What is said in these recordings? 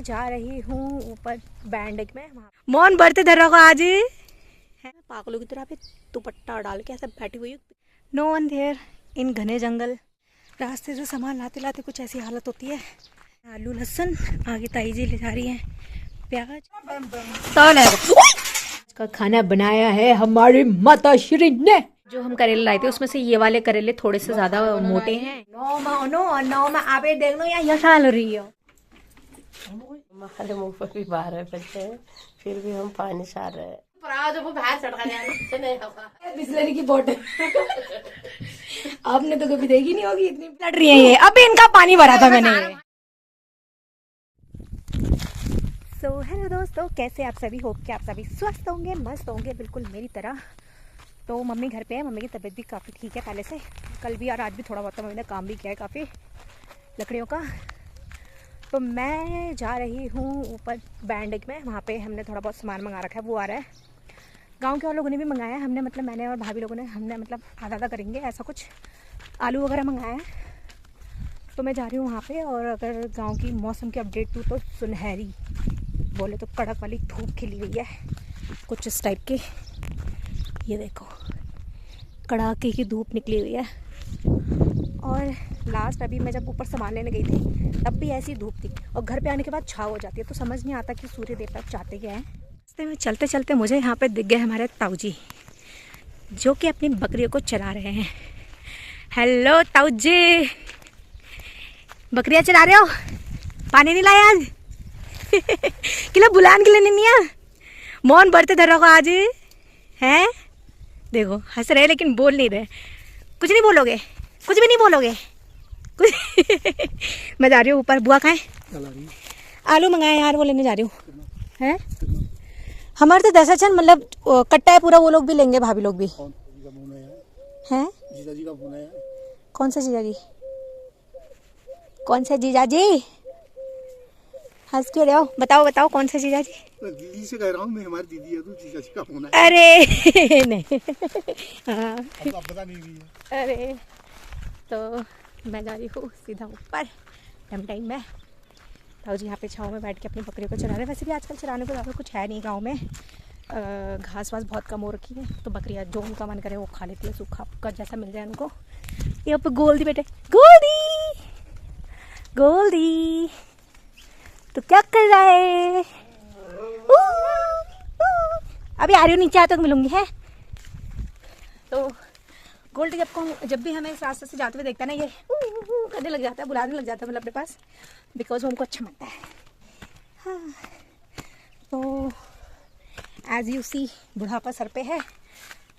जा रही हूँ ऊपर बैंड में। मौन बढ़ते धर को आज है पागलों की तरह पे दुपट्टा डाल के ऐसा बैठी हुई। नो वन देयर इन घने जंगल। रास्ते से सामान लाते लाते कुछ ऐसी हालत होती है। आलू लहसुन आगे ताई जी ले जा रही हैं प्याज। का खाना बनाया है हमारी माता श्री ने। जो हम करेले लाए थे उसमें से ये वाले करेले थोड़े से ज्यादा मोटे हैं। नौ में आप देख लो या साल रही हो। हमारे मुंह पर भी 12 बजे हैं फिर भी हम पानी छा रहे हैं। बिस्लरी की बोतल आपने तो कभी देखी नहीं होगी इतनी लड़ रही है ये। अभी इनका पानी भरा था मैंने। सो हेलो दोस्तों, कैसे आप सभी? होप कि आप सभी स्वस्थ होंगे, मस्त होंगे बिल्कुल मेरी तरह। तो मम्मी घर पे है, मम्मी की तबीयत भी काफ़ी ठीक है पहले से। कल भी और आज भी थोड़ा बहुत मम्मी ने काम भी किया है काफ़ी लकड़ियों का। तो मैं जा रही हूँ ऊपर बैंड में, वहाँ पे हमने थोड़ा बहुत सामान मंगा रखा है, वो आ रहा है। गांव के और लोगों ने भी मंगाया है, हमने मतलब मैंने और भाभी लोगों ने हमने मतलब आधा आधा करेंगे ऐसा कुछ। आलू वगैरह मंगाया है तो मैं जा रही हूँ वहाँ पे। और अगर गांव की मौसम की अपडेट दूँ तो सुनहरी बोले तो कड़क वाली धूप खिली हुई है कुछ इस टाइप की। ये देखो कड़ाके की धूप निकली हुई है। और लास्ट अभी मैं जब ऊपर सामान लेने गई थी तब भी ऐसी धूप थी और घर पे आने के बाद छाव हो जाती है। तो समझ नहीं आता कि सूर्य देवता चाहते क्या हैं। रास्ते में चलते चलते मुझे यहाँ पे दिख गए हमारे ताऊ जी जो कि अपनी बकरियों को चला रहे हैं। हेलो ताऊ जी, बकरियाँ चला रहे हो? पानी नहीं लाया आज? किला बुलान के लिए नहीं आया? मौन बढ़ते धरो को आज हैं। देखो हंस रहे लेकिन बोल नहीं रहे। कुछ नहीं बोलोगे? कुछ भी नहीं बोलोगे? कुछ मैं जा रही हूँ ऊपर। बुआ खाएं? आलू मंगाए यार, वो लेने जा रही हूँ। हैं हमारे तो 10 अच्छा मतलब कट्टा है पूरा, वो लोग भी लेंगे, भाभी लोग भी हैं। जीजाजी का फोन है। कौन सा जीजाजी? कौन सा जीजाजी? हंस क्यों रहे हो? बताओ बताओ कौन सा जीजाजी? दीदी से कह रहा हूँ मैं, हमारी दीदी है तो जीजाजी का फोन है। अरे नहीं हाँ अब पता नहीं रही है। अरे तो मैं जा रही हूँ सीधा ऊपर टाइम में। ताऊ जी यहाँ पे छाँव में बैठ के अपनी बकरियों को चरा रहे हैं। वैसे भी आजकल चराने को ज़्यादा कुछ है नहीं गांव में, घास वास बहुत कम हो रखी है। तो बकरियाँ जो उनका मन करे वो खा लेती है, सूखा फूका जैसा मिल जाए उनको। यहाँ पे गोल्डी बेटे, गोल्डी गोल्डी तो क्या कर रहा है? अभी आ रही हूँ, नीचे आते तो मिलूंगी है। तो गोल्डी जब भी हमें इस रास्ते से जाते हुए देखता है ना, ये करने लग जाता है, बुलाने लग जाता है मतलब अपने पास, बिकॉज वो हमको अच्छा लगता है। हाँ तो एज यू सी बुढ़ापा सर पे है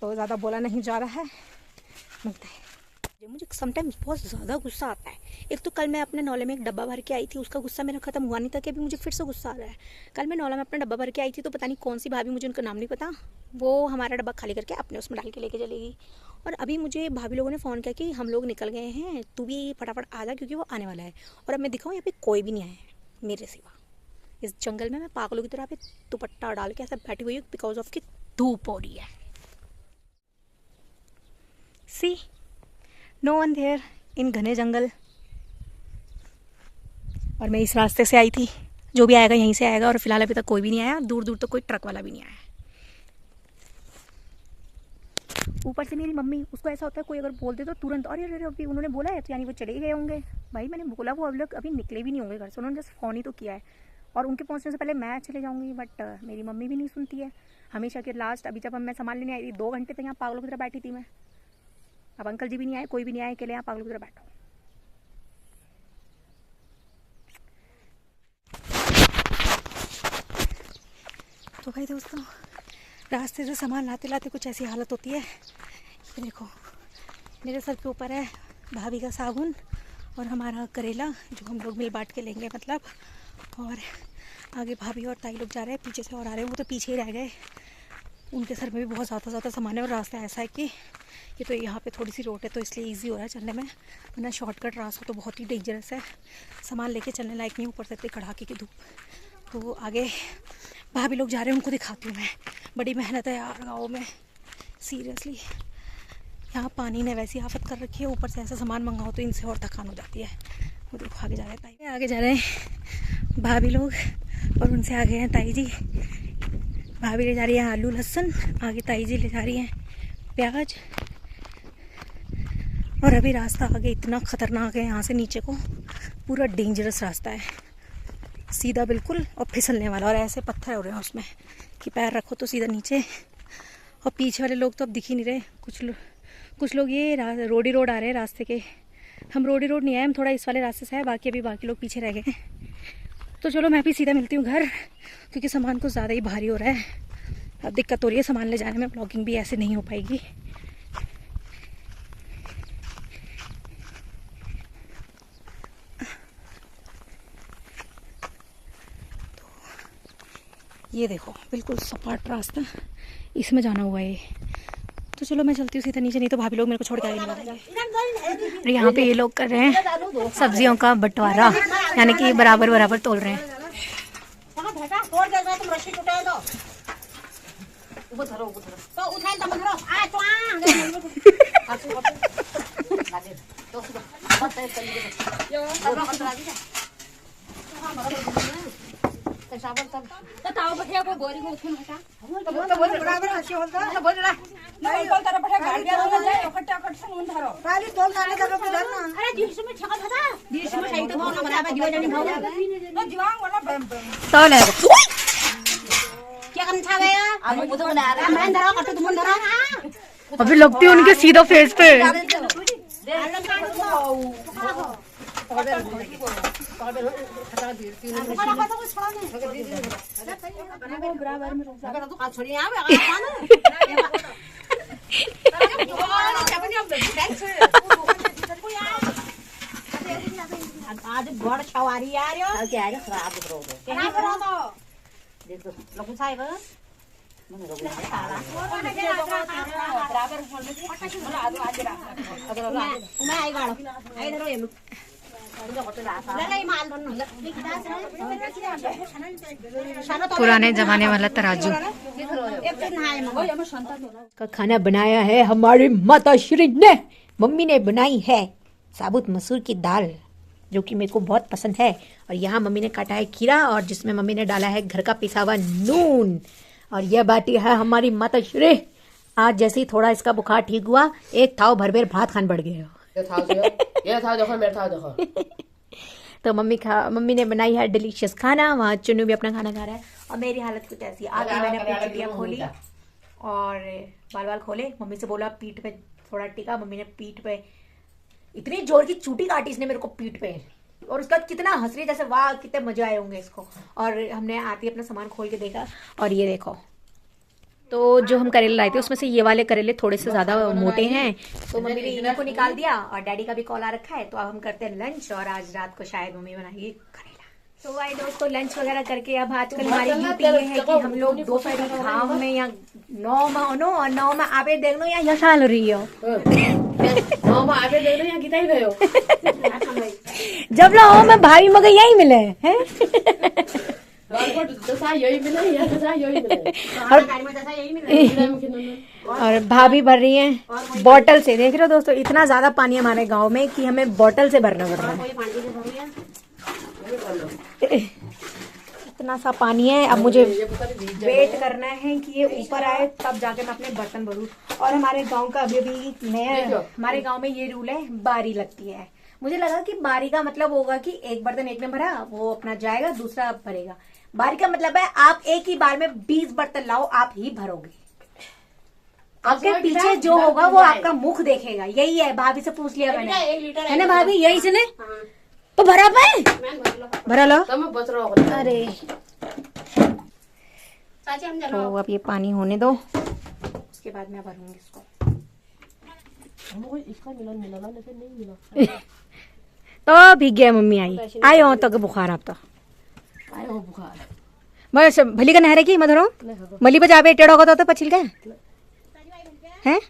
तो ज़्यादा बोला नहीं जा रहा है, मिलता है। मुझे समटाइम्स बहुत ज़्यादा गुस्सा आता है। एक तो कल मैं अपने नौले में एक डब्बा भर के आई थी, उसका गुस्सा मेरा खत्म हुआ नहीं था कि अभी मुझे फिर से गुस्सा आ रहा है। कल मैं नौला में अपना डब्बा भर के आई थी तो पता नहीं कौन सी भाभी, मुझे उनका नाम नहीं पता, वो हमारा डब्बा खाली करके अपने उसमें डाल के लेके चलेगी। और अभी मुझे भाभी लोगों ने फ़ोन किया कि हम लोग निकल गए हैं, तू भी फटाफट आ जा क्योंकि वो आने वाला है। और अब मैं दिखाऊँ यहाँ पे कोई भी नहीं आया है मेरे सिवा। इस जंगल में मैं पागलों की तरह पे दुपट्टा डाल के ऐसा बैठी हुई हूँ बिकॉज ऑफ कि धूप हो रही है। सी नो वन देयर इन घने जंगल। और मैं इस रास्ते से आई थी, जो भी आएगा यहीं से आएगा। और फिलहाल अभी तक कोई भी नहीं आया, दूर दूर तक कोई ट्रक वाला भी नहीं आया। ऊपर से मेरी मम्मी, उसको ऐसा होता है कोई अगर बोल दे तो तुरंत अरे अरे अभी उन्होंने बोला है तो यानी वो चले ही गए होंगे। भाई मैंने बोला वो अब लोग अभी निकले भी नहीं होंगे घर से, उन्होंने जस्ट फ़ोन ही तो किया है। और उनके पहुंचने से पहले मैं चले जाऊंगी, बट मेरी मम्मी भी नहीं सुनती है हमेशा के। लास्ट अभी जब मैं सामान लेने आई थी 2 घंटे तक यहाँ पागलों की तरह बैठी थी मैं। अब अंकल जी भी नहीं आए, कोई भी नहीं आए, अकेले यहाँ पागलों की तरह बैठा हूँ। तो भाई दोस्तों रास्ते से सामान लाते लाते कुछ ऐसी हालत होती है। ये देखो मेरे सर के ऊपर है भाभी का साबुन और हमारा करेला जो हम लोग मिल बांट के लेंगे मतलब। और आगे भाभी और ताई लोग जा रहे हैं, पीछे से और आ रहे हैं, वो तो पीछे ही रह गए। उनके सर में भी बहुत ज़्यादा सामान है। और रास्ता ऐसा है कि ये तो यहाँ पे थोड़ी सी रोड है तो इसलिए इजी हो रहा है चलने में, वरना शॉर्टकट रास्ता तो बहुत ही डेंजरस है, सामान लेके चलने लायक नहीं, ऊपर से इतनी कड़ाके की धूप। तो आगे भाभी लोग जा रहे हैं, उनको दिखाती हूँ मैं। बड़ी मेहनत है यार गाँव में, सीरियसली। यहाँ पानी ने वैसी आफत कर रखी है, ऊपर से ऐसा सामान मंगाओ तो इनसे और थकान हो जाती है। वो देखो आगे जा रहे हैं, आगे जा रहे हैं भाभी लोग और उनसे आगे हैं ताई जी। भाभी ले जा रही है आलू लहसुन, आगे ताई जी ले जा रही हैं प्याज। और अभी रास्ता आगे इतना ख़तरनाक है, यहाँ से नीचे को पूरा डेंजरस रास्ता है, सीधा बिल्कुल और फिसलने वाला। और ऐसे पत्थर हो रहे हैं उसमें कि पैर रखो तो सीधा नीचे। और पीछे वाले लोग तो अब दिख ही नहीं रहे। कुछ लोग ये रोडी रोड आ रहे हैं रास्ते के। हम रोडी रोड नहीं आए, हम थोड़ा इस वाले रास्ते से आए, बाकी लोग पीछे रह गए हैं। तो चलो मैं भी सीधा मिलती हूँ घर, क्योंकि सामान कुछ ज़्यादा ही भारी हो रहा है। अब दिक्कत हो रही है सामान ले जाने में, ब्लॉगिंग भी ऐसे नहीं हो पाएगी। ये देखो बिल्कुल सपाट रास्ता, इसमें जाना हुआ है। तो चलो मैं चलती हूँ सीधा नीचे, नहीं तो भाभी लोग मेरे को छोड़ के आए नहीं वाले। यहाँ पे ये लोग कर रहे हैं सब्जियों का बंटवारा, यानी कि बराबर बराबर तोल रहे हैं। अभी लगती है उनके सीधा फेस पे। आज बड़ छवारी आ रही हो क्या है खराब करो देखो लोग साहेब मैं आई गाड़ो आई धरो ये पुराने जमाने वाला तराजू का खाना बनाया है हमारी माता श्री ने। मम्मी ने बनाई है साबुत मसूर की दाल, जो कि मेरे को बहुत पसंद है। और यहाँ मम्मी ने काटा है खीरा, और जिसमें मम्मी ने डाला है घर का पिसा हुआ नून। और यह बाटी है हमारी माता श्री। आज जैसे ही थोड़ा इसका बुखार ठीक हुआ, एक थाव भर भात खान बढ़ गए। ये था देखो, मेरा था देखो। तो मम्मी ने बनाई है डिलीशियस खाना। वहाँ चुन्नू भी अपना खाना खा रहा है, और मेरी हालत कुछ ऐसी। आगे मैंने अपनी चुटियाँ खोली और बाल खोले। मम्मी से बोला पीठ पे थोड़ा टिका, मम्मी ने पीठ पे इतनी जोर की चूटी काटी इसने मेरे को पीठ पे, और उसका कितना हंस रही, जैसे वाह कितने मजे आए होंगे इसको। और हमने आते ही अपना सामान खोल के देखा, और ये देखो, तो जो हम करेले लाए थे उसमें से ये वाले करेले थोड़े से ज्यादा मोटे हैं, तो मम्मी ने इन्हीं को निकाल दिया। और डैडी का भी कॉल आ रखा है, तो अब हम करते हैं लंच। और आज रात को शायद मम्मी बनाएगी करेला। तो भाई दोस्तों लंच वगैरह करके अब आजकल हमारी ड्यूटी ये है कि हम लोग दोपहर घाम में या 9 में आवे देख लो या यशाल हो रही हो जब लो मैं भाई मगर यही मिले हैं। और भाभी भर रही हैं बॉटल से। देख रहे हो दोस्तों, इतना ज्यादा पानी हमारे गांव में कि हमें बॉटल से भरना पड़ रहा है। इतना सा पानी है। अब मुझे वेट करना है कि ये ऊपर आए, तब जाके मैं अपने बर्तन भरूं। और हमारे गांव का अभी नया, हमारे गांव में ये रूल है, बारी लगती है। मुझे लगा कि बारी का मतलब होगा कि एक बर्तन एक ने भरा, वो अपना जाएगा, दूसरा भरेगा। बारी का मतलब है आप एक ही बार में 20 बर्तन लाओ, आप ही भरोगे। आपके पीछे जो होगा वो आपका मुख देखेगा। यही है, भाभी से पूछ लिया मैंने, है ना भाभी, यही से ने तो भरा पाए, भरा लो। अरे तो अब ये पानी होने दो, उसके बाद मैं भरूंगी इसको। तो भीग गया, मम्मी आई हो तो बुखार आप तो बस भली का नहरे की मधुरो मली पे जाबे टेढ़ो होता तो पछिल के हैं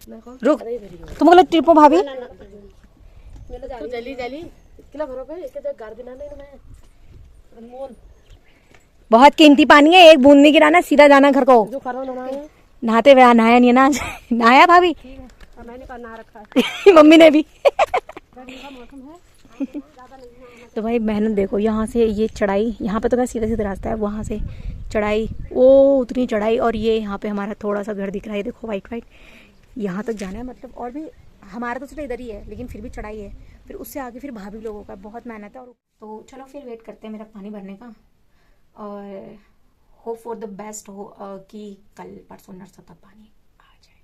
रुक तुम लोग ट्रिपो भाभी बहुत कीमती पानी है, एक बूंद नहीं गिराना, सीधा जाना घर को। नहाते हुए नहाया नहीं ना, नहाया भाभी मम्मी ने भी तो भाई मेहनत देखो, यहाँ से ये चढ़ाई, यहाँ पे तो क्या सीधा सीधा रास्ता है, वहाँ से चढ़ाई, वो उतनी चढ़ाई, और ये यहाँ पे हमारा थोड़ा सा घर दिख रहा है, देखो वाइट वाइट, यहाँ तक जाना है मतलब। और भी हमारा तो सिर्फ इधर ही है, लेकिन फिर भी चढ़ाई है, फिर उससे आगे फिर भाभी लोगों का बहुत मेहनत है। और तो चलो फिर वेट करते हैं मेरा पानी भरने का, और होप फॉर द बेस्ट हो कि कल परसों नरसा तक पानी आ जाए।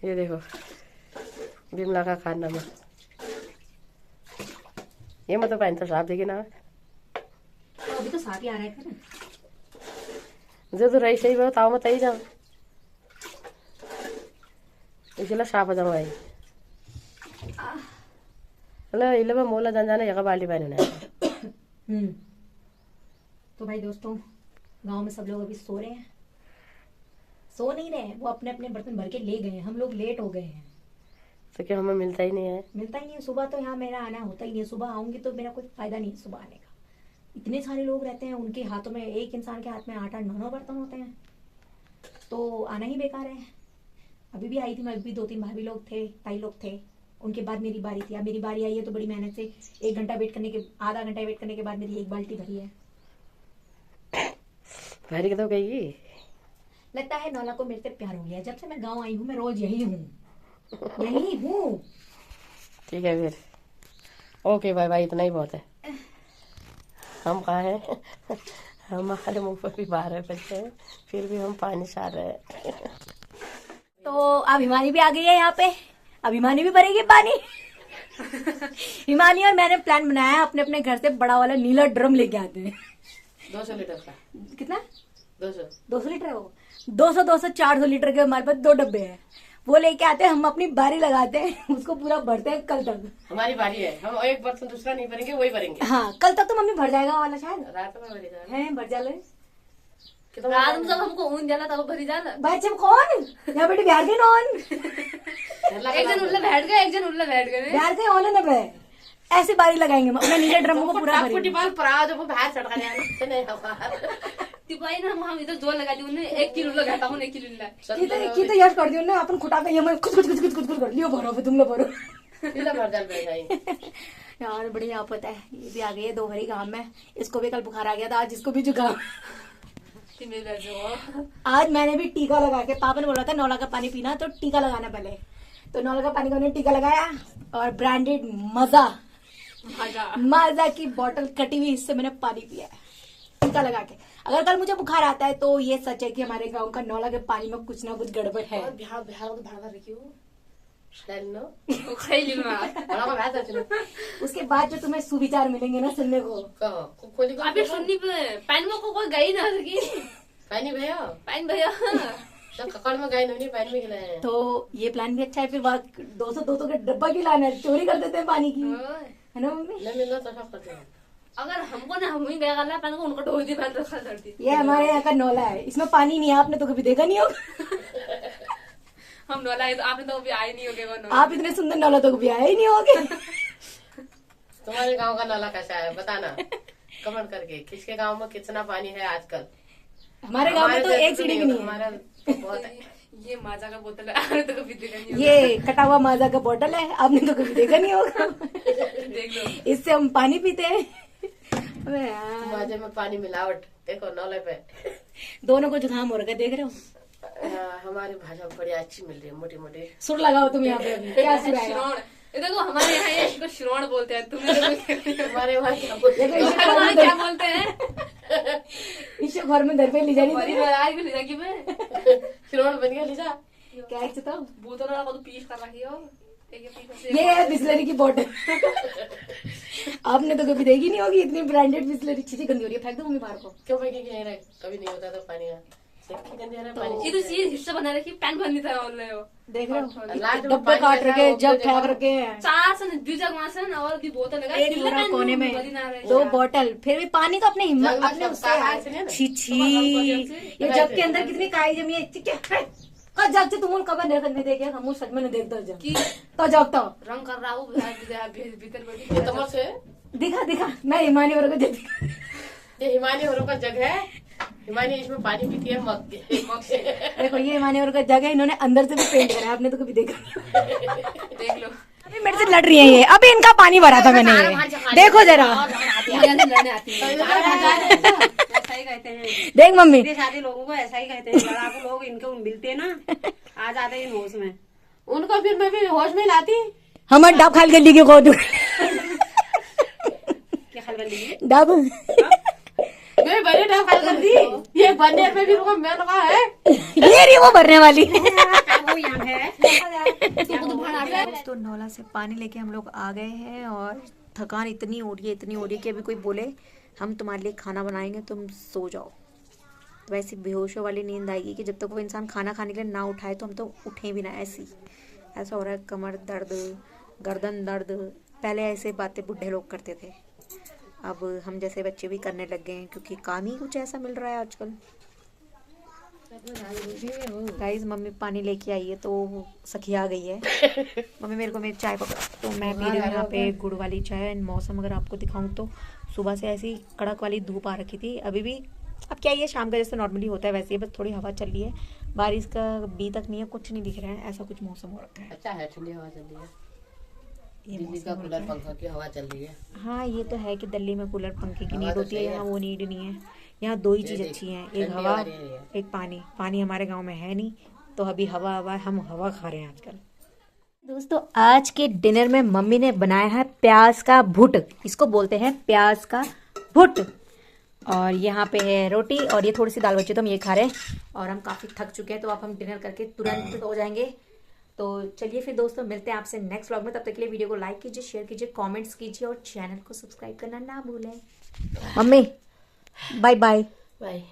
ये देखो बिमला का खाना में ये मतलब पानी तो साफ देगी ना, तो अभी तो साथ ही आ रहा है फिर। जो तो रही सही बताओ मत ही जाओ, इसलिए साफ हो जाऊँ भाई। हेलो इले में मोला जान जाना जगह बाल्टी पानी ना। तो भाई दोस्तों, गांव में सब लोग अभी सो रहे हैं, सो नहीं रहे हैं, वो अपने अपने बर्तन भर के ले गए हैं, हम लोग लेट हो गए हैं। तो क्या हमें मिलता ही नहीं है? मिलता ही नहीं है सुबह, तो यहाँ मेरा आना होता ही नहीं है। सुबह आऊंगी तो मेरा कोई फायदा नहीं है सुबह आने का। इतने सारे लोग रहते हैं, उनके हाथों में, एक इंसान के हाथ में 8-8 9 बर्तन होते हैं, तो आना ही बेकार है। अभी भी आई थी मैं, अभी 2-3 भाभी लोग थे, ताई लोग थे, उनके बाद मेरी बारी थी। अब मेरी बारी आई है तो बड़ी मेहनत से 1 घंटा वेट करने के, आधा घंटा वेट करने के बाद मेरी 1 बाल्टी भरी है। भरी तो गई लगता है नौला को मेरे से प्यार हो गया। जब से मैं गाँव आई हूँ, मैं रोज यही हूँ, यही हूँ। ठीक है फिर, ओके बाय बाय, इतना ही बहुत है। हम कहाँ हैं? हमारे मुंह पर भी 12 बजे हैं, फिर भी हम पानी सार रहे हैं। तो अब हिमानी भी आ गई है यहाँ पे, अब हिमानी भी भरेगी पानी। हिमानी और मैंने प्लान बनाया है, अपने अपने घर से बड़ा वाला नीला ड्रम लेके आते हैं। 200 लीटर का। कितना? 200 लीटर है वो। 200 400 लीटर के हमारे पास 2 डब्बे हैं, वो लेके आते हैं। हम अपनी बारी लगाते हैं, उसको पूरा भरते हैं कल तक। हमारी बारी है, हम एक बर्तन दूसरा नहीं भरेंगे, वही भरेंगे। हाँ, कल तक तो मम्मी भर जाएगा वो वाला, शायद रात में भरेगा है, भर जा ले। रात में जब हमको ऊन जाना तब भरी जाना। भाई जब कौन यहाँ बेटी बिहार के नॉन एक जन उल्ला बैठ गए, एक जन उल्ला बैठ गए। बिहार के ऑन है ना, ऐसे बारी लगाएंगे अपने नीले ड्रम को पूरा भरेंगे। टिपाल परा जब बाहर चढ़ गया नहीं होगा तिपाई ना हम इधर जोर लगा दी उन्हें 1 किलो लगाता हूँ 1 किलो ला की तो यार कर दियो ना, अपन खुटा के ये मैं कुछ कर लियो, भरो तुम लोग भरो। इला भर जाल बैठ गई यार बड़ी आफत है। ये भी आ गई है 2 भरी गांव में, इसको भी कल बुखार आ गया था, आज इसको भी जुकाम। आज मैंने भी टीका लगा के, पापा ने बोला था नौला का पानी पीना तो टीका लगाना पहले, तो नौला का पानी का उन्होंने टीका लगाया, और ब्रांडेड माजा की बोतल कटी हुई, इससे मैंने पानी पिया है टीका लगा के। अगर कल मुझे बुखार आता है तो ये सच है कि हमारे गांव का नौला के पानी में कुछ ना कुछ गड़बड़ है। बिहार बिहार तो भागा रखी हूँ उसके बाद जो तुम्हें सुविचार मिलेंगे ना सुनने को, अभी सुननी पे पानी में को कोई गई ना सकी पानी भैया सब ककड़ में गए नहीं, पानी में खिलाए। तो ये प्लान भी अच्छा है। फिर 200 का डब्बा क्यों लाना है, चोरी कर देते हैं पानी की, है ना मम्मी? नहीं मिलना तो सब करते हैं। अगर हमको ना हम ही गया गला पानी को उनको ढोल दी पानी रखा करती। ये हमारे यहाँ का नौला है, इसमें पानी नहीं है, आपने तो कभी देखा नहीं होगा। हम नौला है तो आपने तो कभी आए नहीं होगे वो नौला। आप इतने सुंदर नौला तो कभी आए ही नहीं होगे। तुम्हारे गांव का नाला कैसा है बताना कमेंट करके, किसके गांव में कितना पानी है आजकल। हमारे गांव में तो एक सीढ़ी भी नहीं है। हमारा तो बहुत है। ये माजा का बोतल है, आपने तो कभी देखा नहीं ये कटा हुआ माजा का बोतल है, आपने तो कभी देखा नहीं होगा। देख लो इससे हम पानी पीते हैं। अबे यार, माजे में पानी मिलावट देखो नौले पे। दोनों को जुकाम हो रखा है, देख रहे हो? हमारी भाषा बड़ी अच्छी मिल रही है, मोटी मोटी सुर लगाओ तुम यहाँ पे अभी, क्या सुर आएगा? श्रोण, ये देखो हमारे यहाँ ये इसको श्रोण बोलते हैं, तुम्हें हमारे वहाँ क्या बोलते हैं? तुम्हारे वहाँ क्या बोलते हैं? इसे घर में दर पे ले जानी बड़ी पड़ी। लड़ाई भी ले जाएगी मैं श्रोण बन गया लीजा। क्या है तो बोतल वाला को तो पीस कर रखी हो। ये है बिस्लरी की बोतल। आपने तो कभी देखी नहीं होगी इतनी ब्रांडेड बिस्लरी। चीजें गंदी हो रही है, फेंक दो मम्मी बाहर को। क्यों भाई नहीं रहे, कभी नहीं होता था पानी का पानी। ये तो चीज हिस्सा बना रखी पैन बननी तरह बोल रहे हो। देख रहे हो लास्ट में डब्बे पानी काट रहता रखे, है, वो जग तो फेंक देखो। रखे हैं। 4 सन बीजा मासन और दी बोतल लगा एक पूरा कोने में 2 बोतल, फिर भी पानी का अपने हिम्मत जग में अपने सब उससे काहा है। से नहीं ना? छी छी, ये जग के अंदर कितनी काई जमी है। जग से तुम कब नहीं देखे, हम सच में नहीं देखते जग की तो जग तो रंग कर रहा हूँ भीतर बैठी ये तमस है। दिखा मैं हिमानी और को देखती। ये हिमानी होरों का जग है, हिमानी इसमें पानी पीती है मग के। देखो ये हिमानी और का जगह इन्होंने अंदर से भी पेंट करा है, आपने तो कभी देखा देख लो अभी मेरे से लड़ रही है ये, अभी इनका पानी भरा था मैंने ये। देखो जरा यहाँ से लड़ने आती है। ऐसा ही कहते हैं देख मम्मी, सीधे साधे लोगों को, ऐसा ही कहते हैं लड़ाकू लोग। इनको मिलते ना आ जाते हैं होश में। उनको फिर मैं भी होश में लाती। हम डब खाल गली की को क्या खल कर ली डब मैं बड़े डाल कर दी, ये बनने पे भी रुको मैं लगा है ये रही वो भरने वाली। वो यहाँ है। दोस्तों नौला से पानी लेके हम लोग आ गए हैं और थकान इतनी हो रही है कि अभी कोई बोले हम तुम्हारे लिए खाना बनाएंगे तुम सो जाओ, वैसी बेहोशों वाली नींद आएगी कि जब तक वो इंसान खाना खाने के लिए ना उठाए तो हम तो उठे भी ना। ऐसा हो रहा है, कमर दर्द, गर्दन दर्द। पहले ऐसे बातें बुढ़े लोग करते थे, अब हम जैसे बच्चे भी करने लग गए हैं क्योंकि काम ही कुछ ऐसा मिल रहा है आजकल। गाइस मम्मी पानी लेके आई है तो सखिया गई है। मम्मी मेरे को मेरी चाय पकड़ा, तो मैं पी रही हूँ यहाँ पे गुड़ वाली चाय। एंड मौसम अगर आपको दिखाऊं तो सुबह से ऐसी कड़क वाली धूप आ रखी थी, अभी भी अब क्या ये शाम का जैसे नॉर्मली होता है वैसे ही, बस थोड़ी हवा चल रही है। बारिश का बी तक नहीं है, कुछ नहीं दिख रहा है, ऐसा कुछ मौसम हो रखा है। अच्छा है, ठंडी हवा चल रही है, ये दिल्ली का कूलर पंखा की हवा चल रही है। हाँ ये तो है कि दिल्ली में कूलर पंखे की नीड होती है, यहाँ वो नीड नहीं है। यहाँ दो ही चीज़ अच्छी हैं, एक हवा एक पानी। पानी हमारे गांव में है नहीं तो अभी हवा हम हवा खा रहे हैं आजकल। दोस्तों आज के डिनर में मम्मी ने बनाया है प्याज का भुट, इसको बोलते हैं प्याज का भुट। और यहाँ पे है रोटी और ये थोड़ी सी दाल बची तो हम ये खा रहे हैं। और हम काफ़ी थक चुके हैं तो अब हम डिनर करके तुरंत हो जाएंगे। तो चलिए फिर दोस्तों मिलते हैं आपसे नेक्स्ट व्लॉग में। तब तक के लिए वीडियो को लाइक कीजिए, शेयर कीजिए, कमेंट्स कीजिए और चैनल को सब्सक्राइब करना ना भूलें। Mummy bye bye. बाय।